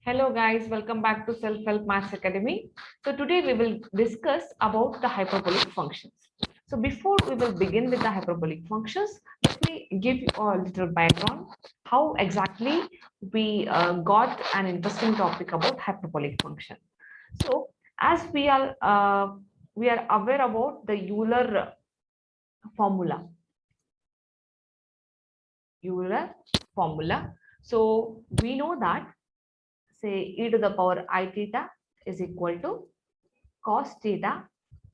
Hello guys, welcome back to Self-Help Maths Academy. So today we will discuss about the hyperbolic functions. So before we will begin with the hyperbolic functions, let me give you a little background how exactly we got an interesting topic about hyperbolic function. So as we are aware about the formula, Euler formula. So we know that say e to the power I theta is equal to cos theta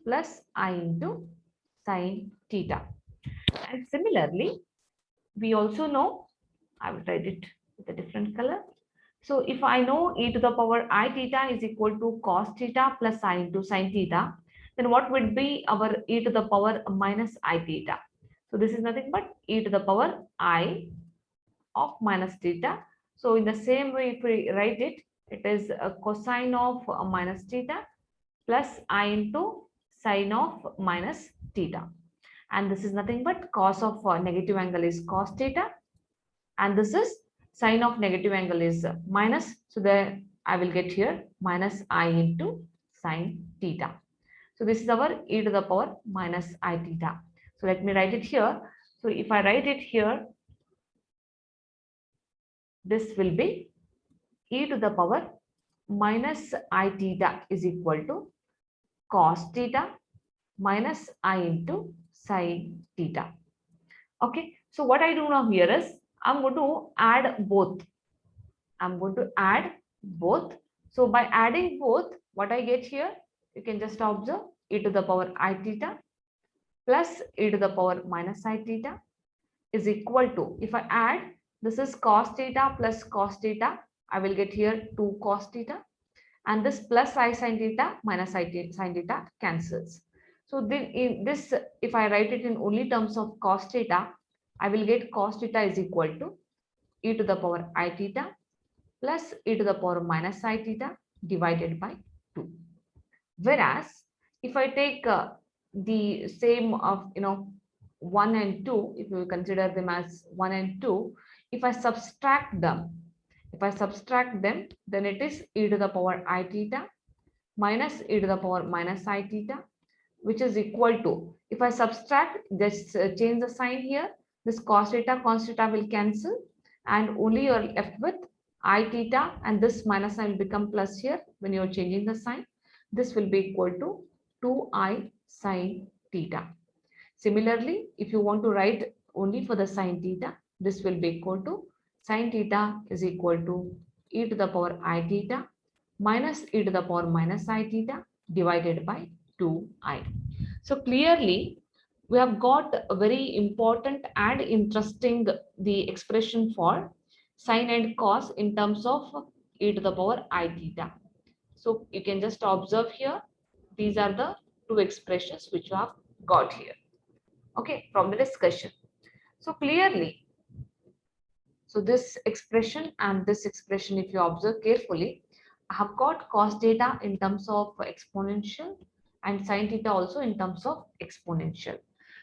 plus I into sin theta. And similarly, we also know, I will write it with a different color. So if I know e to the power I theta is equal to cos theta plus I into sin theta, then what would be our e to the power minus I theta? So this is nothing but e to the power I of minus theta. So in the same way, if we write it, it is a cosine of minus theta plus I into sine of minus theta. And this is nothing but cos of negative angle is cos theta. And this is sine of negative angle is minus. So there I will get here minus I into sine theta. So this is our e to the power minus I theta. So let me write it here. So if I write it here, this will be e to the power minus I theta is equal to cos theta minus I into sin theta. Okay, so what I do now here is I'm going to add both. I'm going to add both. So by adding both, what I get here, you can just observe e to the power I theta plus e to the power minus I theta is equal to, if I add, this is cos theta plus cos theta, I will get here 2 cos theta, and this plus I sin theta minus I sin theta cancels. So then in this, if I write it in only terms of cos theta, I will get cos theta is equal to e to the power I theta plus e to the power minus I theta divided by 2. Whereas if I take the same of 1 and 2, if you consider them as 1 and 2, if I subtract them, then it is e to the power I theta minus e to the power minus I theta, which is equal to, if I subtract, just change the sign here, this cos theta will cancel, and only you are left with I theta, and this minus sign will become plus here when you are changing the sign. This will be equal to 2I sin theta. Similarly, if you want to write only for the sin theta, this will be equal to sin theta is equal to e to the power I theta minus e to the power minus I theta divided by 2I. So clearly, we have got a very important and interesting the expression for sine and cos in terms of e to the power I theta. So you can just observe here, these are the two expressions which you have got here. Okay, from the discussion. So clearly, so this expression and this expression, if you observe carefully, I have got cos theta in terms of exponential and sin theta also in terms of exponential.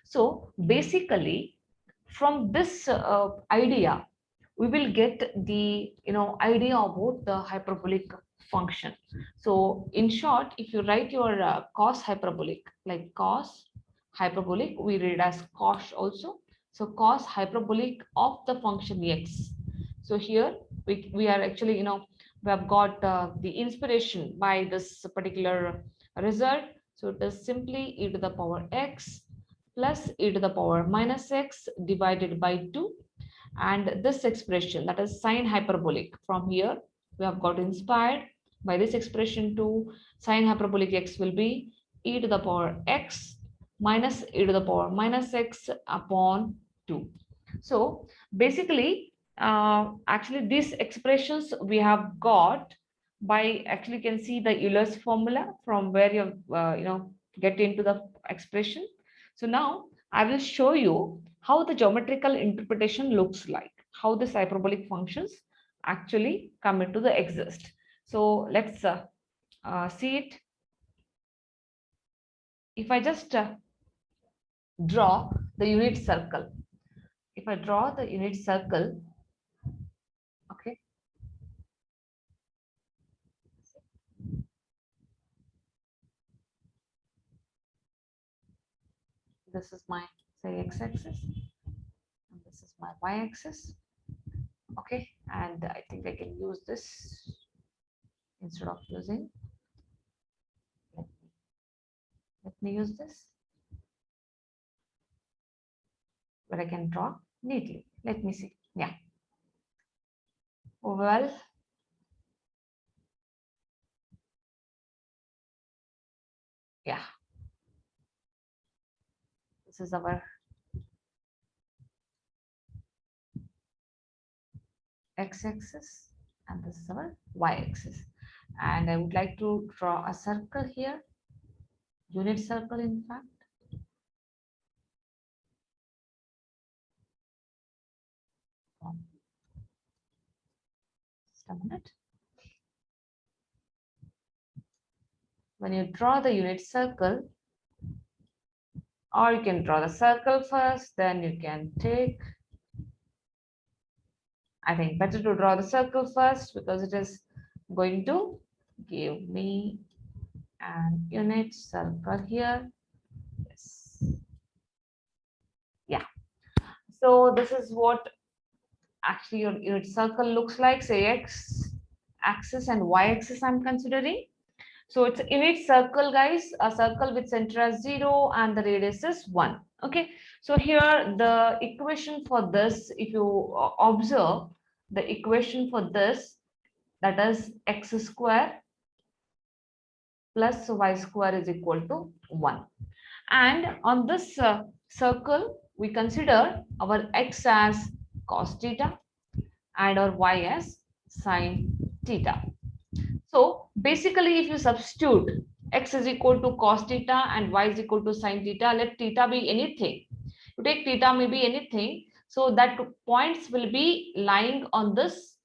So basically, from this idea, we will get the idea about the hyperbolic function. So in short, if you write your cos hyperbolic, like cos hyperbolic, we read as cos also. So cos hyperbolic of the function x. So here we are actually, we have got the inspiration by this particular result. So it is simply e to the power x plus e to the power minus x divided by 2. And this expression, that is sine hyperbolic, from here we have got inspired by this expression to sine hyperbolic x will be e to the power x minus e to the power minus x upon 2. So basically, actually these expressions we have got by, actually you can see the Euler's formula from where you get into the expression. So now I will show you how the geometrical interpretation looks like, how this hyperbolic functions actually come into the exist. So let's see it. If I just draw the unit circle, if I draw the unit circle, okay, this is my, say, x-axis, and this is my y-axis. Okay, and I think I can use this instead of using, let me use this, but I can draw neatly. Let me see. Yeah. Well, yeah, this is our x-axis and this is our y-axis, and I would like to draw a circle here, unit circle in fact. Just a minute. When you draw the unit circle, or you can draw the circle first, then you can take, I think better to draw the circle first because it is going to give me an unit circle here. Yes. Yeah. So this is what actually your unit circle looks like, say x axis and y axis I'm considering. So it's a unit circle, guys, a circle with center as 0 and the radius is 1. Okay, so here the equation for this, if you observe the equation for this, that is x square plus y square is equal to 1. And on this circle, we consider our x as cos theta and our y as sine theta. So basically, if you substitute x is equal to cos theta and y is equal to sine theta, let theta be anything. You take theta may be anything. So that points will be lying on this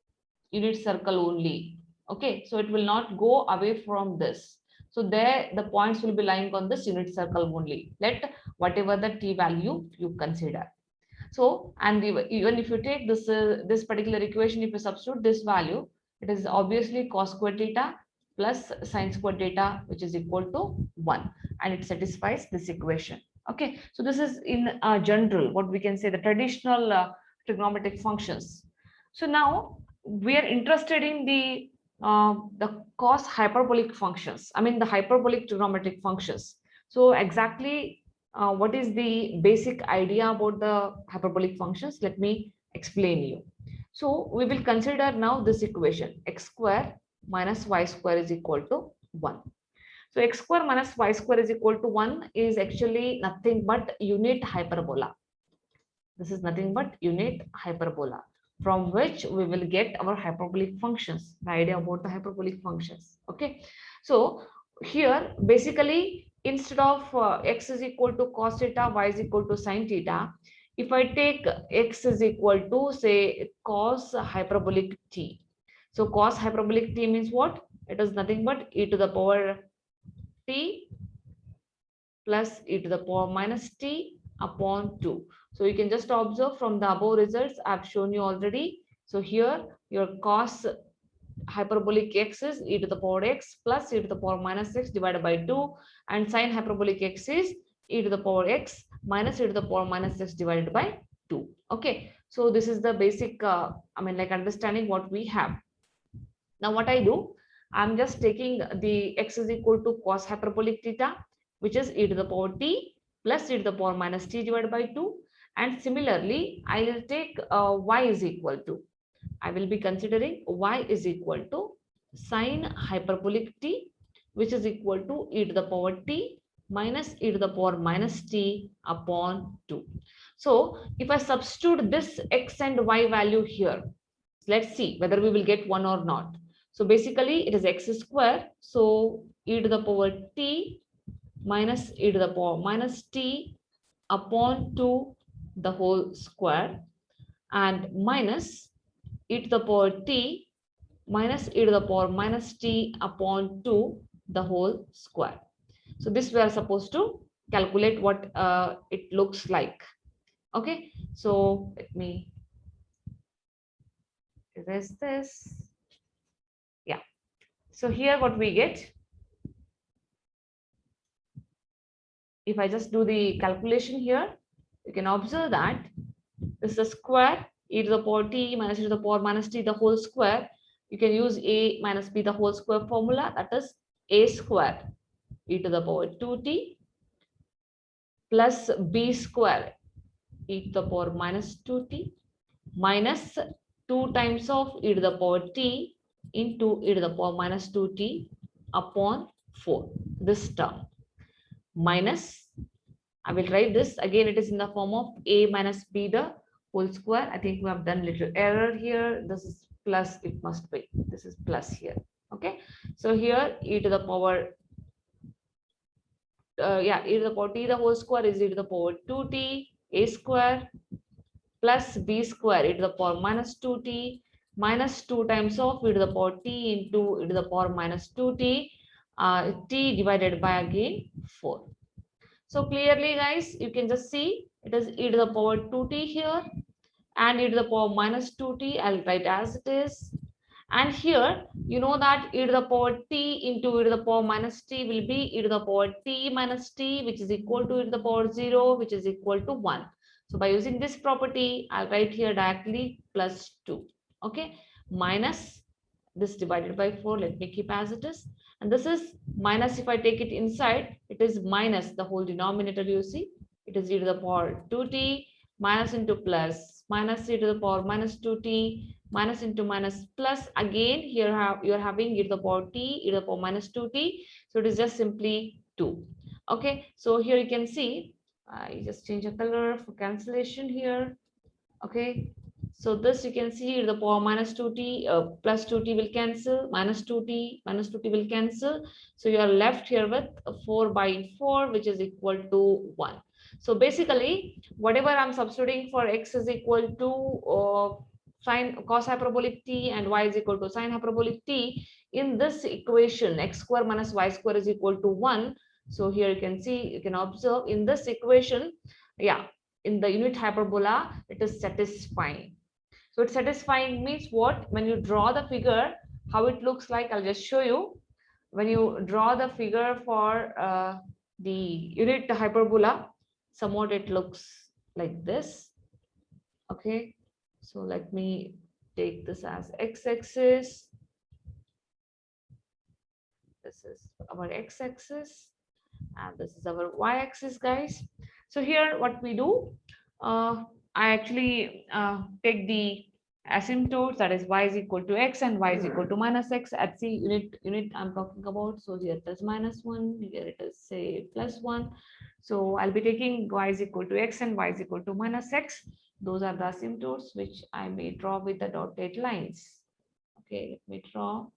unit circle only. Okay, so it will not go away from this. So there the points will be lying on this unit circle only. Let whatever the t value you consider. So, and even if you take this particular equation, if you substitute this value, it is obviously cos square theta plus sine square theta, which is equal to 1, and it satisfies this equation. Okay, so this is in general what we can say the traditional trigonometric functions. So now we are interested in the cos hyperbolic functions. I mean the hyperbolic trigonometric functions. So exactly what is the basic idea about the hyperbolic functions? Let me explain you. So we will consider now this equation, x square minus y square is equal to 1. So x square minus y square is equal to 1 is actually nothing but unit hyperbola. This is nothing but unit hyperbola, from which we will get our hyperbolic functions, the idea about the hyperbolic functions. Okay, so here basically instead of x is equal to cos theta, y is equal to sine theta, if I take x is equal to say cos hyperbolic t. So cos hyperbolic t means what? It is nothing but e to the power t plus e to the power minus t upon 2. So you can just observe from the above results I've shown you already. So here your cos hyperbolic x is e to the power x plus e to the power minus x divided by 2, and sine hyperbolic x is e to the power x minus e to the power minus x divided by 2. Okay, so this is the basic like understanding what we have. Now what I do, I'm just taking the x is equal to cos hyperbolic theta, which is e to the power t plus e to the power minus t divided by 2. And similarly, I will take y is equal to, I will be considering y is equal to sine hyperbolic t, which is equal to e to the power t minus e to the power minus t upon 2. So if I substitute this x and y value here, let's see whether we will get 1 or not. So basically it is x square. So e to the power t minus e to the power minus t upon 2 the whole square, and minus e to the power t minus e to the power minus t upon 2 the whole square. So this we are supposed to calculate what it looks like. Okay, so let me erase this. Yeah, so here what we get, if I just do the calculation here, you can observe that this is a square e to the power t minus e to the power minus t the whole square. You can use a minus b the whole square formula, that is a square e to the power 2t plus b square e to the power minus 2t minus 2 times of e to the power t into e to the power minus 2t upon 4, this term, minus, I will write this again, it is in the form of a minus b the whole square. I think we have done little error here. This is plus, it must be, this is plus here. Okay, so here e to the power e to the power t the whole square is e to the power 2t a square plus b square e to the power minus 2t minus 2 times of e to the power t into e to the power minus 2t t divided by again 4. So clearly guys, you can just see it is e to the power 2t here and e to the power minus 2t. I'll write as it is. And here, you know that e to the power t into e to the power minus t will be e to the power t minus t, which is equal to e to the power 0, which is equal to 1. So by using this property, I'll write here directly plus 2. Okay, minus this divided by 4. Let me keep as it is. And this is minus, if I take it inside, it is minus the whole denominator, you see. It is e to the power 2t minus into plus minus e to the power minus 2t minus into minus plus. Again, here you are having e to the power t, e to the power minus 2t. So it is just simply 2. Okay, so here you can see, I just change a color for cancellation here. Okay, so this you can see e to the power minus 2t plus 2t will cancel, minus 2t minus 2t will cancel. So you are left here with 4 by 4, which is equal to 1. So basically, whatever I'm substituting for x is equal to sine cos hyperbolic t and y is equal to sine hyperbolic t, in this equation x square minus y square is equal to 1. So here you can see, you can observe in this equation, yeah, in the unit hyperbola, it is satisfying. So it's satisfying means what? When you draw the figure, how it looks like, I'll just show you. When you draw the figure for the unit hyperbola, somewhat it looks like this. Okay, so let me take this as x-axis. This is our x-axis and this is our y-axis, guys. So here what we do, I actually take the asymptotes, that is y is equal to x and y is equal to minus x at the unit I'm talking about. So here it is minus 1, here it is say plus 1. So I'll be taking y is equal to x and y is equal to minus x. Those are the asymptotes which I may draw with the dotted lines. Okay, let me draw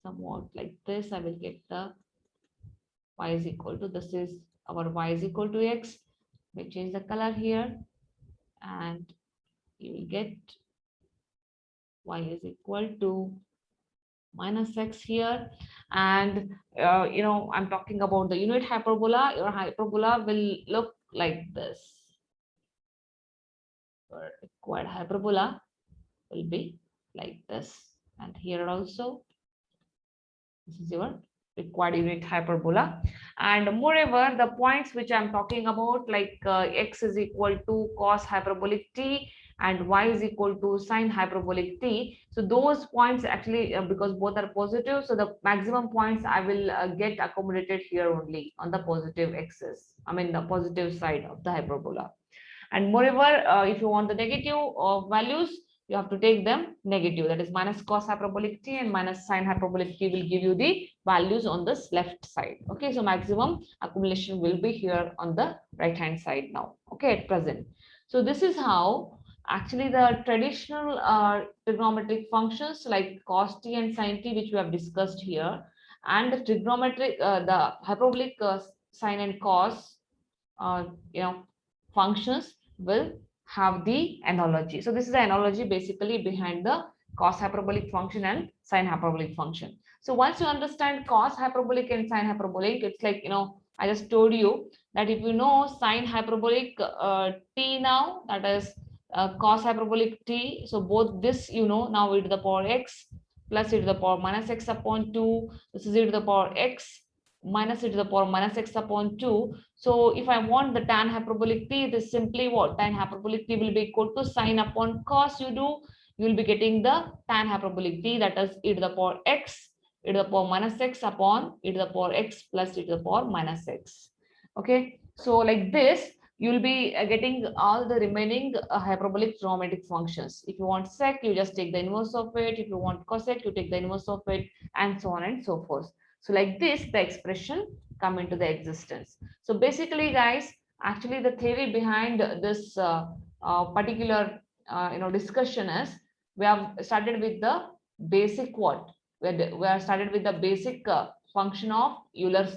somewhat like this. I will get the y is equal to, this is our y is equal to x. We change the color here and you will get y is equal to minus x here. And you know, I'm talking about the unit hyperbola. Your hyperbola will look like this. Your required hyperbola will be like this. And here also, this is your required unit hyperbola. And moreover, the points which I'm talking about, like x is equal to cos hyperbolic t and y is equal to sine hyperbolic t. So those points actually, because both are positive, so the maximum points I will get accommodated here only on the positive axis, I mean the positive side of the hyperbola. And moreover, if you want the negative values, you have to take them negative, that is minus cos hyperbolic t and minus sine hyperbolic t will give you the values on this left side. Okay, so maximum accumulation will be here on the right hand side now, okay, at present. So this is how actually the traditional trigonometric functions like cos t and sine t, which we have discussed here, and the trigonometric the hyperbolic sine and cos you know, functions will have the analogy. So this is the analogy basically behind the cos hyperbolic function and sine hyperbolic function. So once you understand cos hyperbolic and sine hyperbolic, it's like, you know, I just told you that if you know sine hyperbolic t now, that is cos hyperbolic t, so both this, you know, now e to the power x plus e to the power minus x upon 2, this is e to the power x minus e to the power minus x upon 2. So if I want the tan hyperbolic t, it is simply what? Tan hyperbolic t will be equal to sine upon cos. You will be getting the tan hyperbolic t, that is e to the power x, e to the power minus x upon e to the power x plus e to the power minus x. Okay, so like this, you will be getting all the remaining hyperbolic trigonometric functions. If you want sec, you just take the inverse of it. If you want cosec, you take the inverse of it, and so on and so forth. So like this, the expression come into the existence. So basically, guys, actually the theory behind this particular discussion is, we have started with the basic what? We are started with the basic function of Euler's,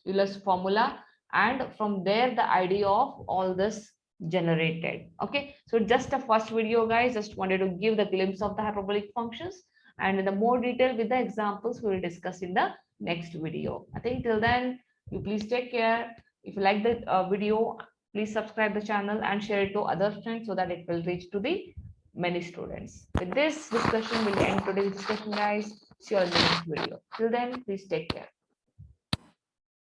Euler's formula, and from there the idea of all this generated. Okay, so just a first video, guys, just wanted to give the glimpse of the hyperbolic functions, and in the more detail with the examples we will discuss in the next video. I think till then, you please take care. If you like the video, please subscribe the channel and share it to other friends so that it will reach to the many students. With this discussion, we'll end today's discussion, guys. See you in the next video. Till then, please take care.